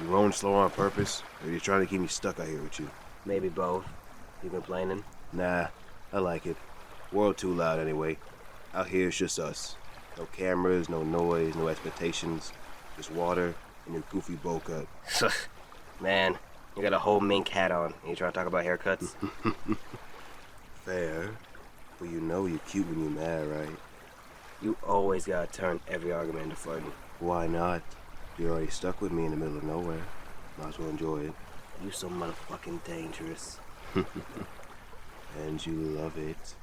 You rolling slow on purpose, or you trying to keep me stuck out here with you? Maybe both. You complaining? Nah, I like it. World too loud anyway. Out here it's just us. No cameras, no noise, no expectations. Just water and your goofy bowl cut. Man, you got a whole mink hat on. You trying to talk about haircuts? Fair. But you know you're cute when you're mad, right? You always gotta turn every argument into flirting. Why not? You're already stuck with me in the middle of nowhere. Might as well enjoy it. You so motherfucking dangerous. And you love it.